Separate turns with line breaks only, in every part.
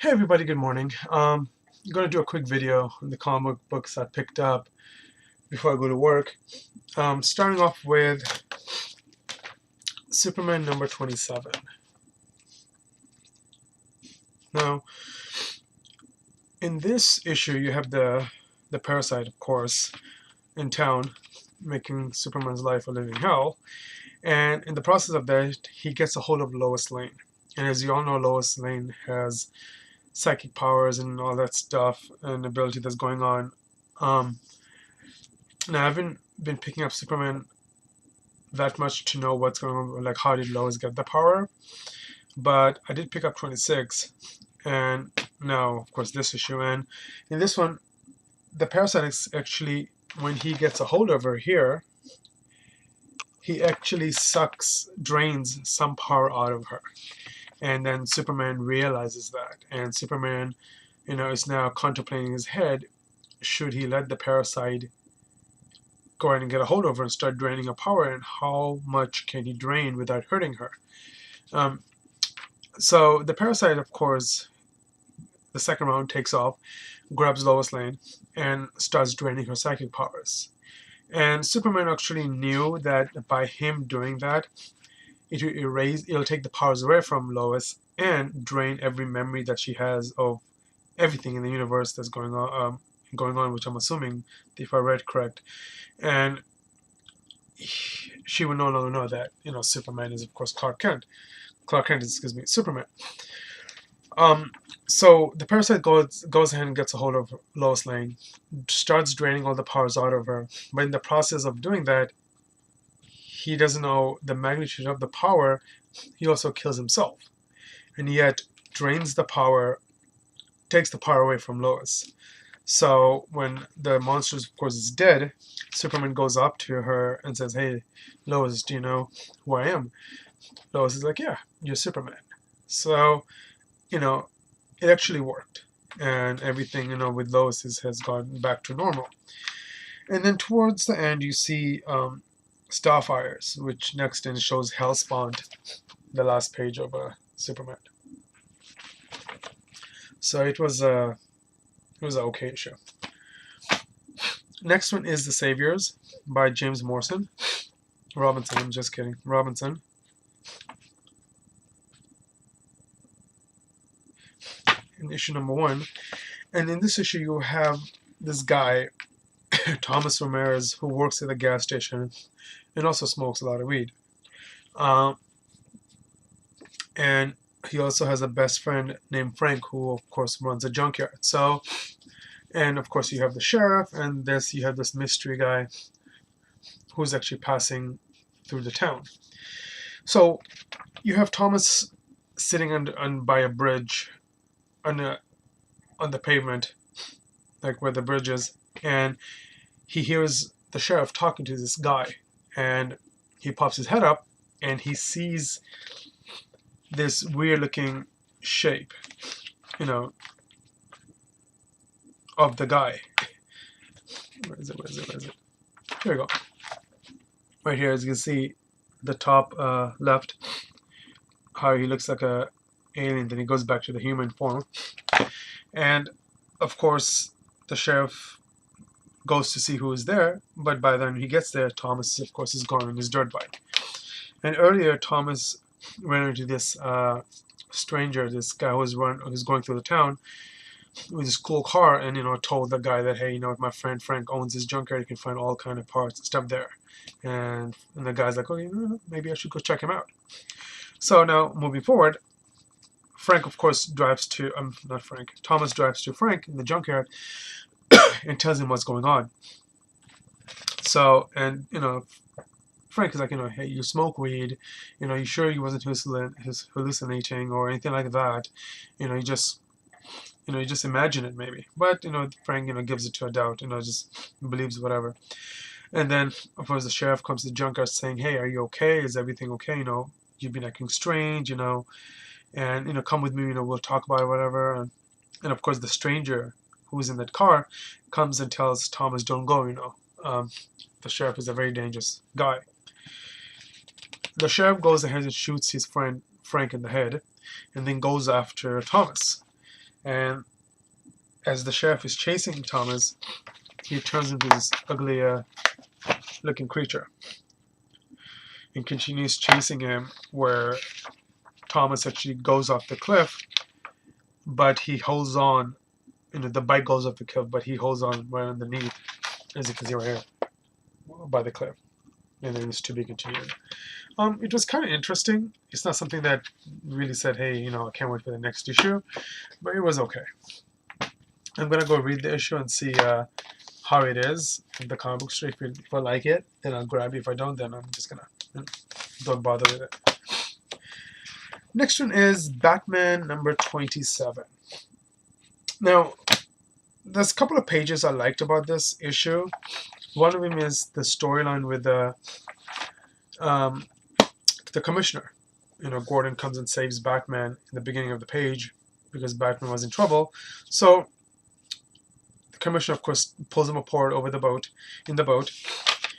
Hey everybody, good morning. I'm going to do a quick video on the comic books I picked up before I go to work. Starting off with Superman number 27. Now, in this issue, you have the Parasite, of course, in town, making Superman's life a living hell. And in the process of that, he gets a hold of Lois Lane. And as you all know, Lois Lane has psychic powers and all that stuff and ability that's going on. Um, Now, I haven't been picking up Superman that much to know what's going on, like how did Lois get the power, but I did pick up 26, and now, of course, this issue. And in this one, the Parasite is actually, when he gets a hold of her here, he actually drains some power out of her. And then Superman realizes that, and Superman, is now contemplating in his head, should he let the Parasite go ahead and get a hold of her and start draining her power, and how much can he drain without hurting her? Um, so the Parasite, of course, the second round takes off, grabs Lois Lane, and starts draining her psychic powers. And Superman actually knew that by him doing that, it'll take the powers away from Lois and drain every memory that she has of everything in the universe that's going on, which I'm assuming, if I read correct. And she would no longer know that Superman is, of course, Clark Kent. Superman. So the Parasite goes ahead and gets a hold of Lois Lane, starts draining all the powers out of her. But in the process of doing that, he doesn't know the magnitude of the power. He also kills himself, and yet drains the power, takes the power away from Lois. So when the monster, of course, is dead, Superman goes up to her and says, "Hey, Lois, do you know who I am?" Lois is like, "Yeah, you're Superman." So, it actually worked. And everything, with Lois has gone back to normal. And then towards the end, you see Starfires, which next in shows Hellspawn, the last page of Superman. So it was an okay issue. Next one is The Saviors by James Robinson. I'm just kidding. Robinson. In issue number 1. And in this issue, you have this guy, Thomas Ramirez, who works at a gas station and also smokes a lot of weed. And he also has a best friend named Frank, who, of course, runs a junkyard. So, and of course, you have the sheriff, and you have this mystery guy who's actually passing through the town. So you have Thomas sitting by a bridge on the pavement, like where the bridge is, and he hears the sheriff talking to this guy, and he pops his head up, and he sees this weird-looking shape, of the guy. Where is it? Here we go. Right here, as you can see, the top left, how he looks like a alien, then he goes back to the human form. And, of course, the sheriff goes to see who is there, but by then he gets there, Thomas, of course, is gone on his dirt bike. And earlier, Thomas ran into this stranger, this guy who's going through the town with his cool car, and told the guy that, hey, my friend Frank owns this junkyard, you can find all kind of parts and stuff there. And the guy's like, okay, maybe I should go check him out. So now, moving forward, Frank, of course, Thomas drives to Frank in the junkyard and tells him what's going on. So, and, Frank is like, hey, you smoke weed, you sure you wasn't hallucinating or anything like that, you just imagine it maybe. But, Frank, gives it to a doubt, just believes whatever. And then, of course, the sheriff comes to the junkyard saying, hey, are you okay? Is everything okay? You've been acting strange, and, come with me, we'll talk about it, whatever. And of course, the stranger who's in that car comes and tells Thomas, don't go, the sheriff is a very dangerous guy. The sheriff goes ahead and shoots his friend Frank in the head, and then goes after Thomas. And as the sheriff is chasing Thomas, he turns into this ugly looking creature and continues chasing him, where Thomas actually goes off the cliff, but he holds on. The bike goes off the cliff, but he holds on right underneath, as you can see right here, by the cliff. And then it's to be continued. It was kind of interesting. It's not something that really said, hey, I can't wait for the next issue, but it was okay. I'm gonna go read the issue and see how it is in the comic book store. If I like it, then I'll grab it. If I don't, then I'm just gonna don't bother with it. Next one is Batman number 27. Now, there's a couple of pages I liked about this issue. One of them is the storyline with the commissioner. Gordon comes and saves Batman in the beginning of the page because Batman was in trouble. So the commissioner, of course, pulls him apart over the boat,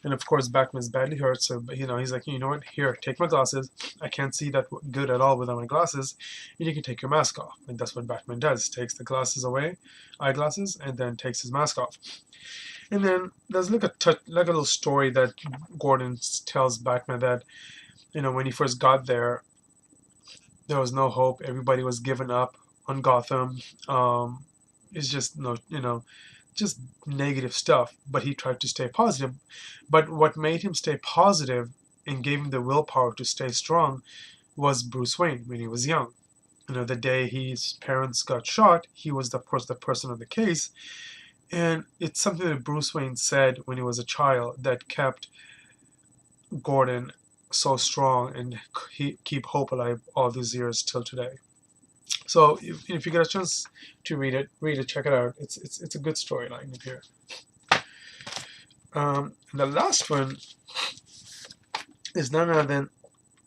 and of course Batman's badly hurt. So he's like, you know what? Here, take my glasses. I can't see that good at all without my glasses, and you can take your mask off. And that's what Batman does: takes the glasses away, eyeglasses, and then takes his mask off. And then there's like a little story that Gordon tells Batman that when he first got there was no hope. Everybody was giving up on Gotham. It's just just negative stuff. But he tried to stay positive. But what made him stay positive and gave him the willpower to stay strong was Bruce Wayne when he was young. The day his parents got shot, he was, of course, the person on the case. And it's something that Bruce Wayne said when he was a child that kept Gordon so strong and keep hope alive all these years till today. So if you get a chance to read it, check it out. It's a good storyline here. The last one is none other than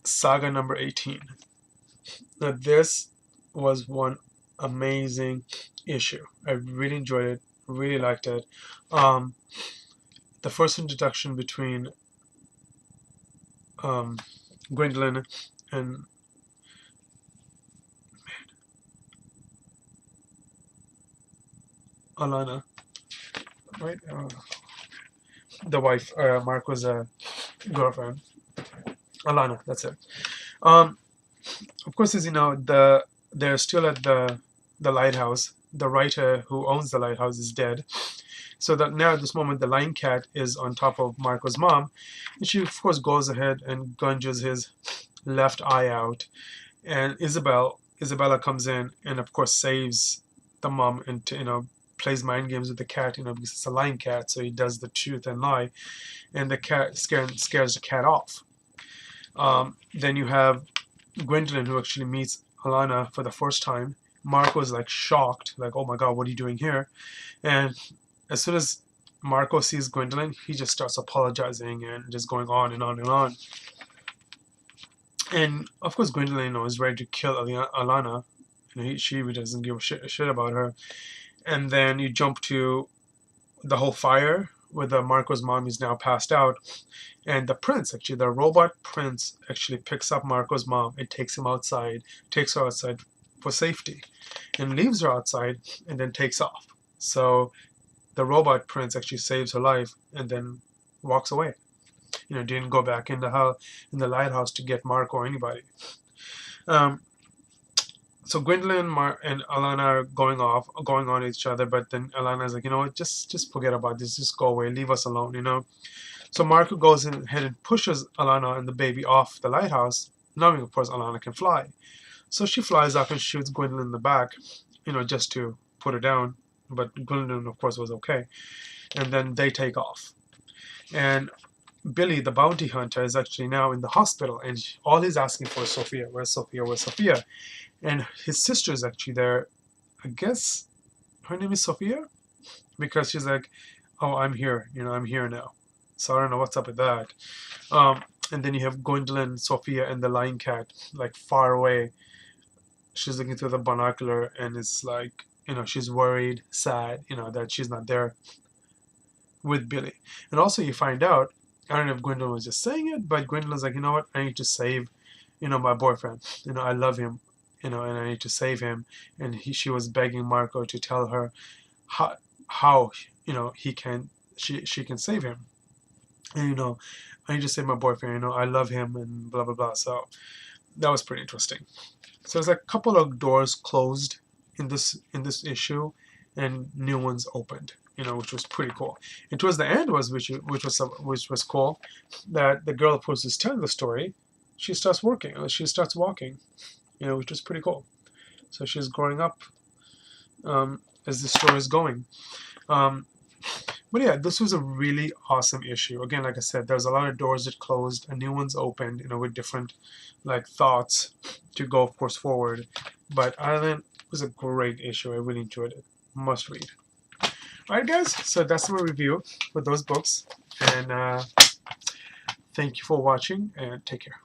Saga number 18. Now this was one amazing issue. I really enjoyed it. Really liked it. The first introduction between Gwendolyn and Alana, right? The wife, Marco's girlfriend, Alana. That's it. Of course, as you know, they're still at the lighthouse. The writer who owns the lighthouse is dead. So that now at this moment, the Lion Cat is on top of Marco's mom, and she of course goes ahead and gunges his left eye out. And Isabella comes in and of course saves the mom and plays mind games with the cat, because it's a Lion Cat, so he does the truth and lie, and the cat scares the cat off. Then you have Gwendolyn, who actually meets Alana for the first time. Marco is like shocked, like, oh my god, what are you doing here? And as soon as Marco sees Gwendolyn, he just starts apologizing and just going on and on and on. And of course, Gwendolyn is ready to kill Alana. She doesn't give a shit about her. And then you jump to the whole fire where Marco's mom is now passed out. And the prince, actually, the robot prince, actually picks up Marco's mom and takes her outside for safety, and leaves her outside and then takes off. So the robot prince actually saves her life and then walks away. Didn't go back in the lighthouse to get Marco or anybody. So Gwendolyn and Alana are going on each other, but then Alana's like, you know what, just forget about this, just go away, leave us alone, So Marco goes ahead and pushes Alana and the baby off the lighthouse, knowing of course Alana can fly. So she flies up and shoots Gwendolyn in the back, just to put her down. But Gwendolyn, of course, was okay. And then they take off. And Billy, the bounty hunter, is actually now in the hospital, and all he's asking for is Sophia. Where's Sophia? Where's Sophia? And his sister is actually there. I guess her name is Sophia, because she's like, oh, I'm here. I'm here now. So I don't know what's up with that. And then you have Gwendolyn, Sophia, and the Lion Cat, like far away. She's looking through the binocular, and it's like, she's worried, sad, that she's not there with Billy. And also you find out, I don't know if Gwendolyn was just saying it, but Gwendolyn's like, you know what, I need to save, my boyfriend. I love him. and I need to save him. And she was begging Marco to tell her how he can she can save him. And I need to save my boyfriend. I love him and blah blah blah. So that was pretty interesting. So there's a couple of doors closed in this issue, and new ones opened. Which was pretty cool. And towards the end which was cool, that the girl who's telling the story, she starts working. She starts walking. Which was pretty cool. So she's growing up as the story is going. Um, but yeah, this was a really awesome issue. Again, like I said, there's a lot of doors that closed and new ones opened, with different like thoughts to go, of course, forward. But other than, it was a great issue. I really enjoyed it. Must read. Alright guys, so that's my review for those books. And thank you for watching, and take care.